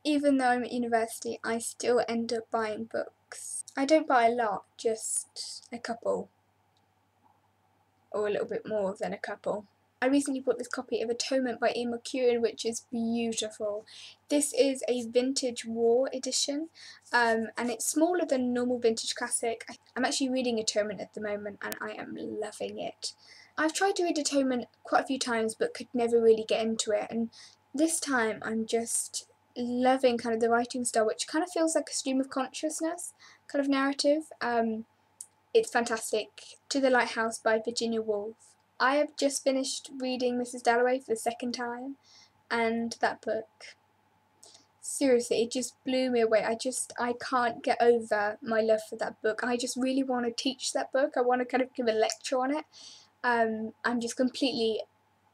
Even though I'm at university, I still end up buying books. I don't buy a lot, just a couple, or a little bit more than a couple. I recently bought this copy of Atonement by Ian McEwan, which is beautiful. This is a vintage war edition, and it's smaller than normal vintage classic. I'm actually reading Atonement at the moment, and I am loving it. I've tried to read Atonement quite a few times, but could never really get into it, and this time I'm just loving kind of the writing style, which kind of feels like a stream of consciousness kind of narrative. It's fantastic. To the Lighthouse by Virginia Woolf. I have just finished reading Mrs. Dalloway for the second time, and that book, seriously, it just blew me away. I can't get over my love for that book. I just really want to teach that book. I want to kind of give a lecture on it. I'm just completely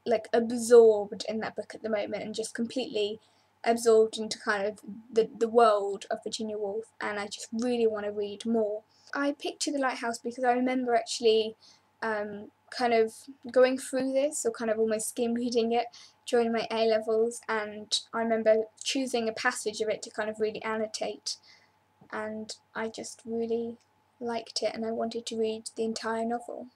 like absorbed in that book at the moment, and just completely absorbed into kind of the world of Virginia Woolf, and I just really want to read more. I picked To the Lighthouse because I remember actually kind of going through this, or kind of almost skim reading it during my A-levels, and I remember choosing a passage of it to kind of really annotate, and I just really liked it, and I wanted to read the entire novel.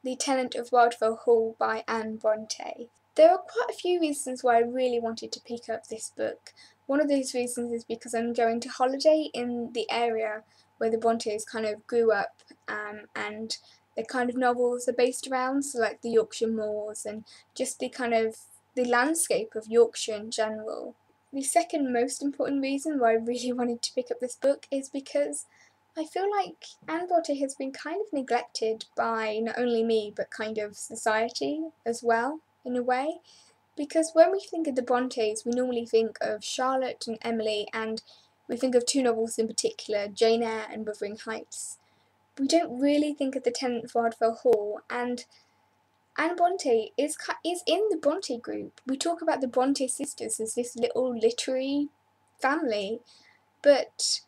The Tenant of Wildfell Hall by Anne Bronte. There are quite a few reasons why I really wanted to pick up this book. One of those reasons is because I'm going to holiday in the area where the Brontes kind of grew up, and the kind of novels are based around, so like the Yorkshire moors and just the kind of the landscape of Yorkshire in general. The second most important reason why I really wanted to pick up this book is because I feel like Anne Bronte has been kind of neglected by not only me but kind of society as well, in a way. Because when we think of the Brontes, we normally think of Charlotte and Emily, and we think of two novels in particular, Jane Eyre and Wuthering Heights. We don't really think of The Tenant of Wildfell Hall, and Anne Bronte is in the Bronte group. We talk about the Bronte sisters as this little literary family, but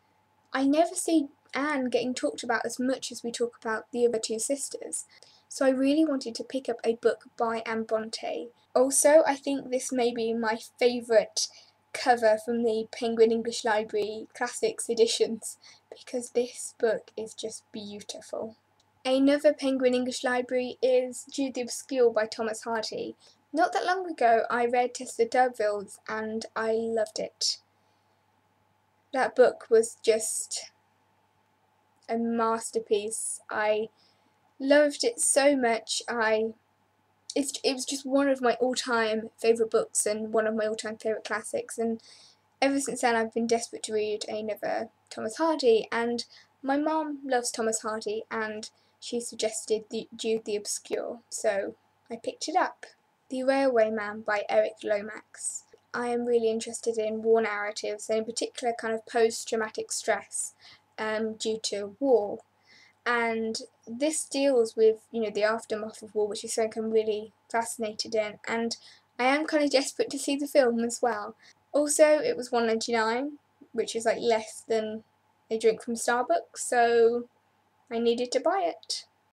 I never see Anne getting talked about as much as we talk about the other two sisters. So I really wanted to pick up a book by Anne Bronte. Also, I think this may be my favourite cover from the Penguin English Library Classics editions, because this book is just beautiful. Another Penguin English Library is Jude the Obscure by Thomas Hardy. Not that long ago I read Tessa D'Urville's and I loved it. That book was just a masterpiece. I loved it so much. It was just one of my all-time favourite books and one of my all-time favourite classics, and ever since then I've been desperate to read another Thomas Hardy, and my mum loves Thomas Hardy and she suggested Jude the Obscure, so I picked it up. The Railway Man by Eric Lomax. I am really interested in war narratives, and in particular kind of post-traumatic stress due to war. And this deals with, the aftermath of war, which is something I'm really fascinated in, and I am kind of desperate to see the film as well. Also, it was $1.99, which is like less than a drink from Starbucks, so I needed to buy it.